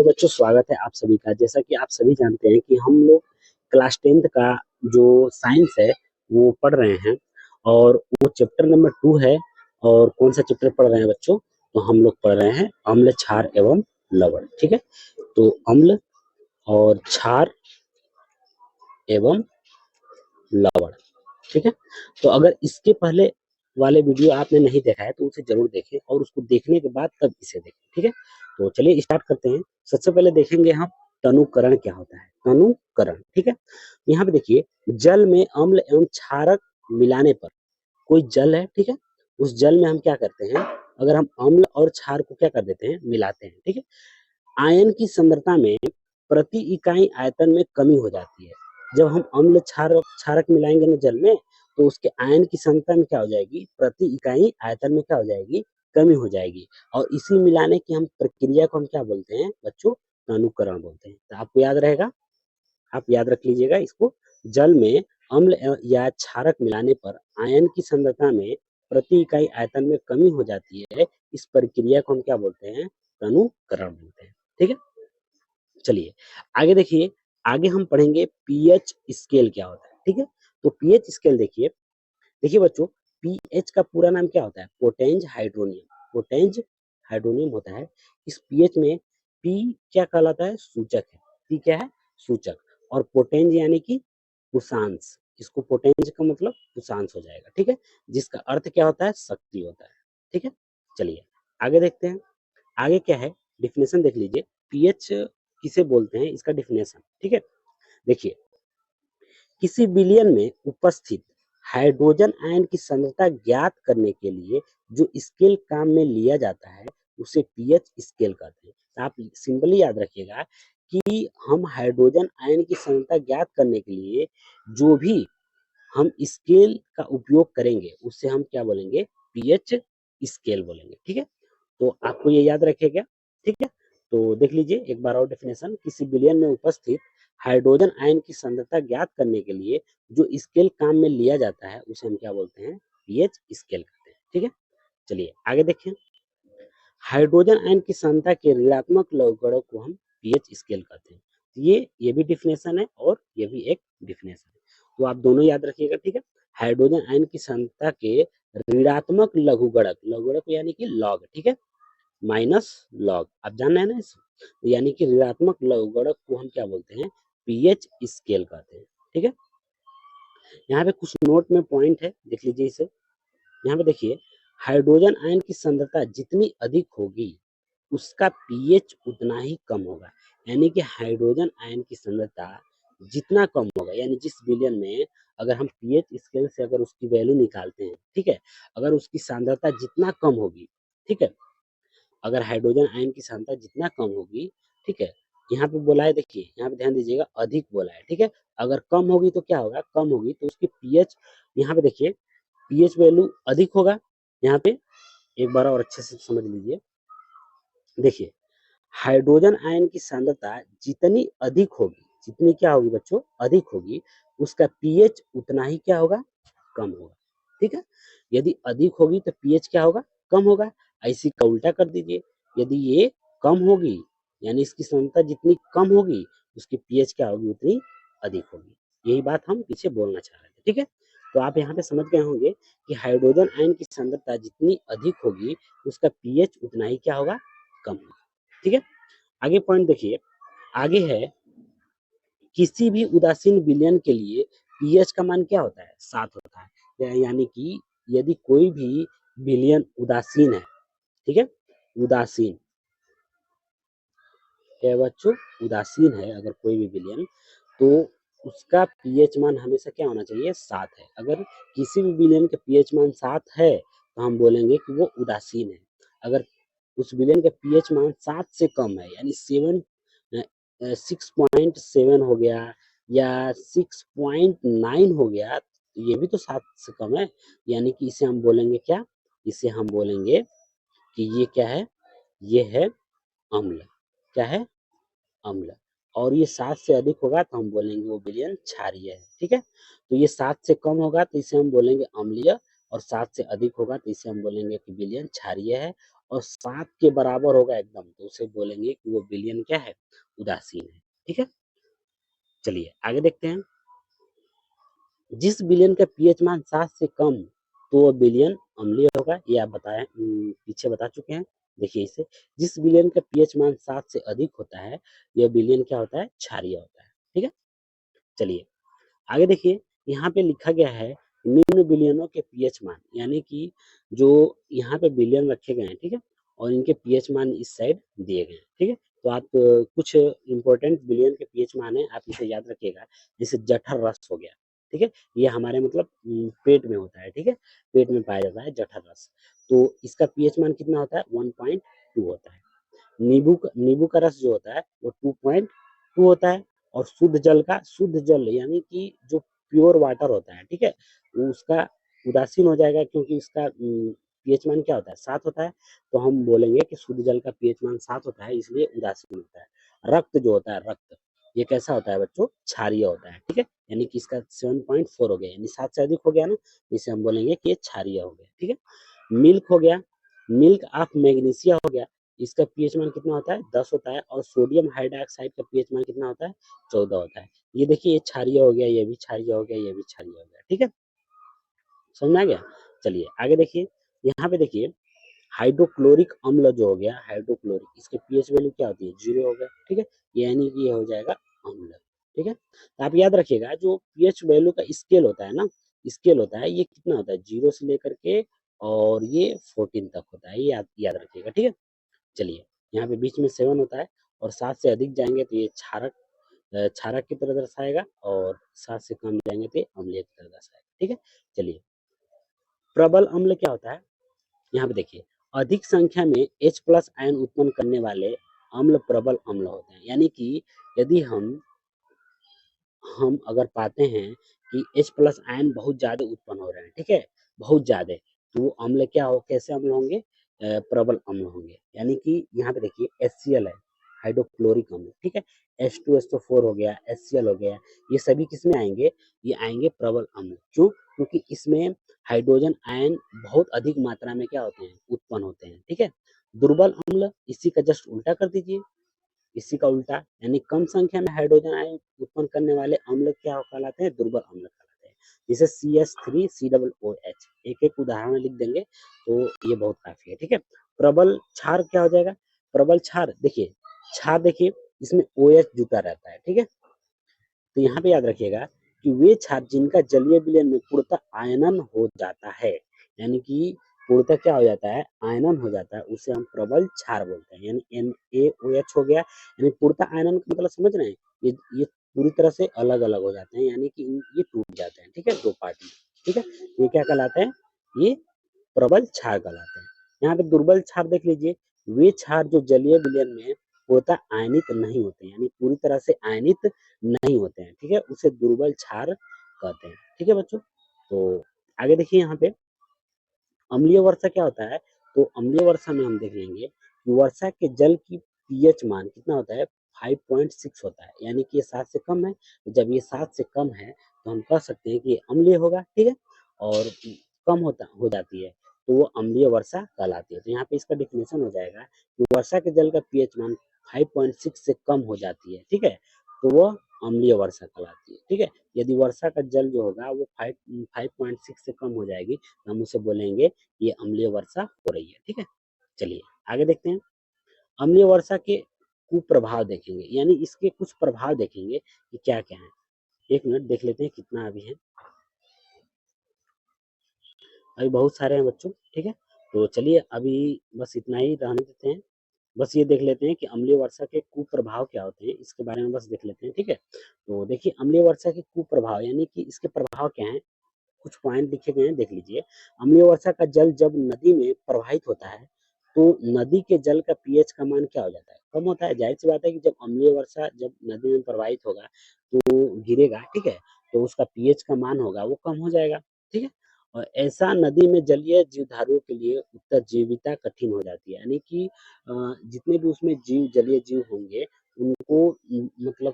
Hello बच्चों, स्वागत है आप सभी का। जैसा कि आप सभी जानते हैं कि हम लोग क्लास 10th का जो साइंस है वो पढ़ रहे हैं और वो चैप्टर नंबर 2 है। और कौन सा चैप्टर पढ़ रहे हैं बच्चों? तो हम लोग पढ़ रहे हैं अम्ल, क्षार एवं लवण। ठीक है, तो अम्ल और क्षार एवं लवण। ठीक है, तो अगर इसके पहले वाले वीडियो आपने नहीं देखा है तो उसे जरूर देखें और उसको देखने के बाद तब इसे देखें। ठीक है, तो चलिए स्टार्ट करते हैं। सबसे पहले देखेंगे हम तनुकरण क्या होता है। तनुकरण, ठीक है। यहाँ पे देखिए, जल में अम्ल एवं क्षारक मिलाने पर, कोई जल है, ठीक है, उस जल में हम क्या करते हैं, अगर हम अम्ल और क्षार को क्या कर देते हैं, मिलाते हैं। ठीक है, आयन की सांद्रता में प्रति इकाई आयतन में कमी हो जाती है। जब हम अम्ल क्षारक मिलाएंगे ना जल में, तो उसके आयन की सांद्रता में क्या हो जाएगी, प्रति इकाई आयतन में क्या हो जाएगी, कमी हो जाएगी। और इसी मिलाने की हम प्रक्रिया को हम क्या बोलते हैं बच्चों, तनुकरण बोलते हैं। तो आपको याद रहेगा, आप याद रख लीजिएगा इसको। जल में अम्ल या क्षारक मिलाने पर आयन की सांद्रता में प्रति इकाई आयतन में कमी हो जाती है। इस प्रक्रिया को हम क्या बोलते हैं, तनुकरण बोलते हैं। ठीक है, चलिए आगे देखिए। आगे हम पढ़ेंगे पीएच स्केल क्या होता है। ठीक है, तो पीएच स्केल देखिए, देखिए बच्चों, पीएच का पूरा नाम क्या होता है, पोटेंज हाइड्रोनियम। पोटेंज हाइड्रोनियम होता है। इस पीएच में पी क्या कहलाता है, सूचक है। पी क्या है, सूचक। और पोटेंज यानी कि पुषांश। इसको पोटेंज का मतलब पुषांश हो जाएगा। ठीक है, जिसका अर्थ क्या होता है, शक्ति होता है। ठीक है, चलिए आगे देखते हैं। आगे क्या है, डिफिनेशन देख लीजिए। पीएच किसे बोलते हैं, इसका डिफिनेशन। ठीक है, देखिए, किसी विलयन में उपस्थित हाइड्रोजन आयन की सांद्रता ज्ञात करने के लिए जो स्केल काम में लिया जाता है उसे पीएच स्केल कहते हैं। तो आप सिंपली याद रखिएगा कि हम हाइड्रोजन आयन की सांद्रता ज्ञात करने के लिए जो भी हम स्केल का उपयोग करेंगे उससे हम क्या बोलेंगे, पीएच स्केल बोलेंगे। ठीक है, तो आपको ये याद रखेगा। ठीक है, तो देख लीजिए एक बार और डेफिनेशन। किसी विलयन में उपस्थित हाइड्रोजन आयन की सांद्रता ज्ञात करने के लिए जो स्केल काम में लिया जाता है उसे हम क्या बोलते हैं, पीएच स्केल कहते हैं। ठीक है, चलिए आगे देखें। हाइड्रोजन आयन की सांद्रता के ऋणात्मक लवगणक को हम पीएच स्केल कहते हैं। ये भी डिफिनेशन है और ये भी एक डिफिनेशन है, तो आप दोनों याद रखिएगा। ठीक है, हाइड्रोजन आयन की सांद्रता के ऋणात्मक लघुगणक, लघुगणक यानी कि लॉग, ठीक है, माइनस लॉग, आप जान रहे हैं ना इसे, यानी कि ऋणात्मक लघुगणक को हम क्या बोलते हैं, पीएच स्केल कहते हैं। ठीक है, यहाँ पे कुछ नोट में पॉइंट है, देख लीजिए इसे। यहाँ पे देखिए, हाइड्रोजन आयन की सांद्रता जितनी अधिक होगी उसका पीएच उतना ही कम होगा। यानी कि हाइड्रोजन आयन की सांद्रता जितना कम होगा, यानी जिस विलयन में अगर हम पीएच स्केल से अगर उसकी वैल्यू निकालते हैं, ठीक है, अगर उसकी सांद्रता जितना कम होगी, ठीक है, अगर हाइड्रोजन आयन की सांद्रता जितना कम होगी, ठीक है, यहाँ पे बोला है, देखिए यहाँ पे ध्यान दीजिएगा, अधिक बोला है। ठीक है, अगर कम होगी तो क्या होगा, कम होगी तो उसकी पीएच, यहाँ पे देखिए पीएच वैल्यू अधिक होगा। यहाँ पे एक बार और अच्छे से समझ लीजिए। देखिए, हाइड्रोजन आयन की सांद्रता जितनी अधिक होगी, जितनी क्या होगी बच्चों, अधिक होगी, उसका पीएच उतना ही क्या होगा, कम होगा। ठीक है, यदि अधिक होगी तो पीएच क्या होगा, कम होगा। ऐसी का उल्टा कर दीजिए, यदि ये कम होगी यानी इसकी सांद्रता जितनी कम होगी उसकी पीएच क्या होगी, उतनी अधिक होगी। यही बात हम पीछे बोलना चाह रहे थे। ठीक है, तो आप यहाँ पे समझ गए होंगे कि हाइड्रोजन आयन की सांद्रता जितनी अधिक होगी उसका पीएच उतना ही क्या होगा, कम होगा। ठीक है, आगे पॉइंट देखिए। आगे है, किसी भी उदासीन विलयन के लिए पीएच का मान क्या होता है, 7 होता है। यानी कि यदि कोई भी विलयन उदासीन है, ठीक है, उदासीन क्या है बच्चों, उदासीन है अगर कोई भी विलयन, तो उसका पीएच मान हमेशा क्या होना चाहिए, 7 है। अगर किसी भी विलयन का पीएच मान 7 है तो हम बोलेंगे कि वो उदासीन है। अगर उस विलयन का पीएच मान 7 से कम है, यानी 6.7 हो गया या 6.9 हो गया, तो ये भी तो 7 से कम है। यानी कि इसे हम बोलेंगे क्या, इसे हम बोलेंगे कि ये क्या है, ये है अम्ल। क्या है, अम्ल। और ये 7 से अधिक होगा तो हम बोलेंगे वो विलयन क्षारीय है। ठीक है, तो ये 7 से कम होगा तो इसे हम बोलेंगे अम्लीय, और 7 से अधिक होगा तो इसे हम बोलेंगे कि विलयन क्षारीय है। और 7 के बराबर होगा एकदम, तो उसे बोलेंगे कि वो विलयन क्या है? उदासीन है। ठीक है? चलिए आगे देखते हैं। जिस विलयन का पीएच मान 7 से कम, तो वो विलयन अम्लीय होगा। ये आप पीछे बता चुके हैं। देखिए इसे, जिस विलयन का पीएच मान 7 से अधिक होता है, यह विलयन क्या होता है? क्षारीय होता है। ठीक है? चलिए आगे देखिए, यहाँ पे लिखा गया है निम्न विलयनों के पीएच मान, यानी कि जो यहाँ पे विलयन रखे गए हैं, ठीक है? और इनके पीएच मान इस साइड दिए गए हैं, ठीक है? तो आप कुछ इम्पोर्टेंट विलयन के पीएच मान है, आप इसे याद रखिएगा। जैसे जठर रस हो गया, ठीक है? ये हमारे मतलब पेट में होता है, ठीक है? पेट में पाया जाता है जठर रस। तो इसका पीएच मान कितना होता है? 1.2 होता है। नींबू का रस जो होता है वो 2.2 होता है। और शुद्ध जल यानी कि जो प्योर वाटर होता है, ठीक है? वो उसका उदासीन हो जाएगा, क्योंकि इसका पीएच मान क्या होता है? 7 होता है। तो हम बोलेंगे कि शुद्ध जल का पीएच मान 7 होता है, इसलिए उदासीन होता है। रक्त जो होता है, रक्त, ये कैसा होता है बच्चों? क्षारीय होता है, ठीक है? यानी कि इसका 7.4 हो गया, यानी 7 से अधिक हो गया ना, इसे हम बोलेंगे कि ये क्षारीय हो गया, ठीक है? मिल्क हो गया, मिल्क ऑफ मैग्नीशिया हो गया, इसका पीएच मान कितना होता है? 10 होता है। और सोडियम हाइड्रोक्साइड का पीएच मान कितना होता है? 14 होता है। ये देखिए, ये क्षारीय हो गया, ये भी क्षारीय हो गया, ये भी क्षारीय हो गया, ठीक है? समझ में आ गया? चलिए आगे देखिए, यहाँ पे देखिए, हाइड्रोक्लोरिक अम्ल जो हो गया, हाइड्रोक्लोरिक, इसके पीएच वैल्यू क्या होती है? 0 हो गया, ठीक है? ये यानी कि ये हो जाएगा अम्ल, ठीक है? तो आप याद रखिएगा, जो पीएच वैल्यू का स्केल होता है ना, स्केल होता है, ये कितना होता है? 0 से लेकर के और ये 14 तक होता है, ये याद रखिएगा, ठीक है? चलिए, यहाँ पे बीच में 7 होता है, और 7 से अधिक जाएँगे तो ये क्षारक की तरह दर्शाएगा, और 7 से कम जाएँगे तो ये अम्लीय की तरह दर्शाएगा, ठीक है? चलिए, प्रबल अम्ल क्या होता है? यहाँ पे देखिए, अधिक संख्या में H प्लस आयन उत्पन्न करने वाले अम्ल प्रबल अम्ल होते हैं। यानी कि यदि हम अगर पाते हैं कि H प्लस आयन बहुत ज़्यादा उत्पन्न हो रहे हैं, ठीक है? बहुत ज़्यादा, तो वो अम्ल क्या हो कैसे अम्ल होंगे? प्रबल अम्ल होंगे। यानी कि यहाँ पे देखिए, HCl है, हाइड्रोक्लोरिक अम्ल, ठीक है? H2SO4 हो गया, HCl हो गया, ये सभी किसमें आएँगे? ये आएँगे प्रबल अम्ल। क्यों? क्योंकि इसमें हाइड्रोजन आयन बहुत अधिक मात्रा में क्या होते हैं? उत्पन्न होते हैं, ठीक है? दुर्बल अम्ल, इसी का जस्ट उल्टा कर दीजिए। इसी का उल्टा, यानी कम संख्या में हाइड्रोजन आयन उत्पन्न करने वाले अम्ल क्या कहलाते हैं? दुर्बल अम्ल कहलाते हैं। जैसे CH3COOH, एक एक उदाहरण लिख देंगे तो ये बहुत काफी है, ठीक है? प्रबल क्षार क्या हो जाएगा? प्रबल क्षार देखिए, क्षार देखिए, इसमें OH जुटा रहता है, ठीक है? तो यहाँ पे याद रखिएगा कि वे क्षार जिनका जलीय विलयन में पूर्णतः आयनन हो जाता है, यानी कि पूर्णतः क्या हो जाता है? आयनन हो जाता है, उसे हम प्रबल क्षार बोलते हैं। यानी NaOH हो गया, यानी पूर्णतः आयनन का मतलब समझ रहे हैं? ये पूरी तरह से अलग-अलग हो जाते हैं, यानी कि ये टूट जाते हैं, ठीक है? 2 पार्ट में, ठीक है? ये क्या कहलाते हैं? ये प्रबल क्षार कहलाते हैं। यहाँ पे दुर्बल क्षार देख लीजिए, वे क्षार जो जलीय विलयन में पूर्णतः आयनित नहीं होते, यानी पूरी तरह से आयनित नहीं होते हैं, ठीक है? उसे दुर्बल क्षार कहते हैं, ठीक है बच्चों? तो आगे देखिए, यहाँ पे अम्लीय वर्षा क्या होता है? तो अम्लीय वर्षा में हम देख लेंगे कि वर्षा के जल की पीएच मान कितना होता है? 5.6 होता है, यानी कि ये 7 से कम है। तो जब ये 7 से कम है, तो हम कह सकते हैं कि ये अम्लीय होगा, ठीक है? और कम हो जाती है, तो वो अम्लीय वर्षा कहलाती है। तो यहाँ पे इसका डेफिनेशन हो जाएगा कि वर्षा के जल का पीएच मान 5.6 से कम हो जाती है, ठीक है? तो वो अम्लीय वर्षा कहलाती है, ठीक है? यदि वर्षा का जल जो होगा वो 5.6 से कम हो जाएगी, तो हम उसे बोलेंगे ये अम्लीय वर्षा हो रही है, ठीक है? चलिए आगे देखते हैं। अम्लीय वर्षा के कुप्रभाव देखेंगे, यानी इसके कुछ प्रभाव देखेंगे कि क्या-क्या हैं। 1 मिनट देख लेते हैं कितना अभी है। अभी बहुत सारे हैं बच्चों, ठीक है? तो चलिए अभी बस इतना ही रहने देते हैं। बस ये देख लेते हैं कि अम्लीय वर्षा के कुप्रभाव क्या होते हैं, इसके बारे में बस देख लेते हैं, ठीक है? तो देखिए, अम्लीय वर्षा के कुप्रभाव, यानी कि इसके प्रभाव क्या हैं? कुछ पॉइंट लिखे गए हैं, देख लीजिए। अम्लीय वर्षा का जल जब नदी में प्रवाहित होता है, तो नदी के जल का पीएच का मान क्या हो जाता है? कम होता है। ज़ाहिर-सी बात है कि जब अम्लीय वर्षा जब नदी में प्रवाहित होगा, तो गिरेगा, ठीक है? तो उसका पीएच का मान होगा वो कम हो जाएगा, ठीक है? और ऐसा नदी में जलीय जीवधारुओं के लिए उत्तरजीविता कठिन हो जाती है, यानी कि जितने भी उसमें जलीय जीव होंगे, उनको मतलब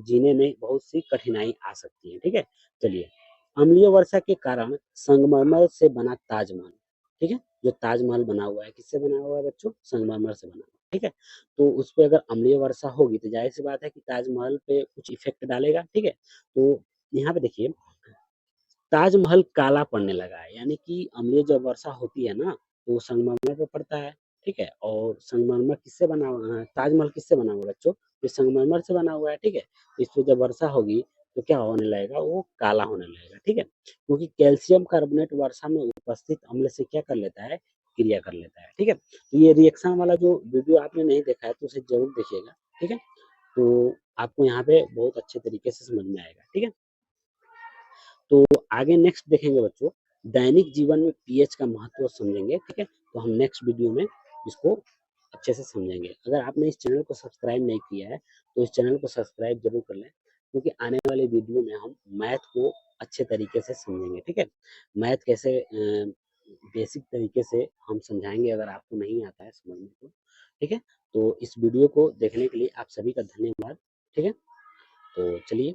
जीने में बहुत सी कठिनाई आ सकती है, ठीक है? चलिए, अम्लीय वर्षा के कारण संगमरमर से बना ताजमहल, ठीक है? जो ताजमहल बना हुआ है, किससे बना हुआ है बच्चों? संगमरमर से बना हुआ है, ठीक है? तो उस पे अगर अम्लीय वर्षा होगी तो ज़ाहिर-सी बात है कि ताजमहल पे कुछ इफ़ेक्ट डालेगा, ठीक है? तो यहाँ पे देखिए ताजमहल काला पड़ने लगा है, यानी कि अम्लीय जब वर्षा होती है ना, तो वो संगमरमर पे पड़ता है, ठीक है? और संगमरमर किससे बना हुआ है? ताजमहल किससे बना हुआ है बच्चों? ये संगमरमर से बना हुआ है, ठीक है? इस पे जब वर्षा होगी, तो क्या होने लगेगा? वो काला होने लगेगा, ठीक है? क्योंकि कैल्शियम कार्बोनेट वर्षा में उपस्थित अम्ल से क्या कर लेता है? क्रिया कर लेता है, ठीक है? तो ये रिएक्शन वाला जो वीडियो आपने नहीं देखा है, तो उसे ज़रूर देखिएगा, ठीक है? तो आपको यहाँ पे बहुत अच्छे तरीके से समझ में आएगा, ठीक है? तो आगे नेक्स्ट देखेंगे बच्चों, दैनिक जीवन में पीएच का महत्व समझेंगे, ठीक है? तो हम नेक्स्ट वीडियो में इसको अच्छे से समझेंगे। अगर आपने इस चैनल को सब्सक्राइब नहीं किया है, तो इस चैनल को सब्सक्राइब ज़रूर कर लें, क्योंकि आने वाले वीडियो में हम मैथ को अच्छे तरीके से समझेंगे, ठीक है? मैथ कैसे बेसिक तरीके से हम समझाएँगे अगर आपको नहीं आता है समझने को, ठीक है? तो इस वीडियो को देखने के लिए आप सभी का धन्यवाद, ठीक है? तो चलिए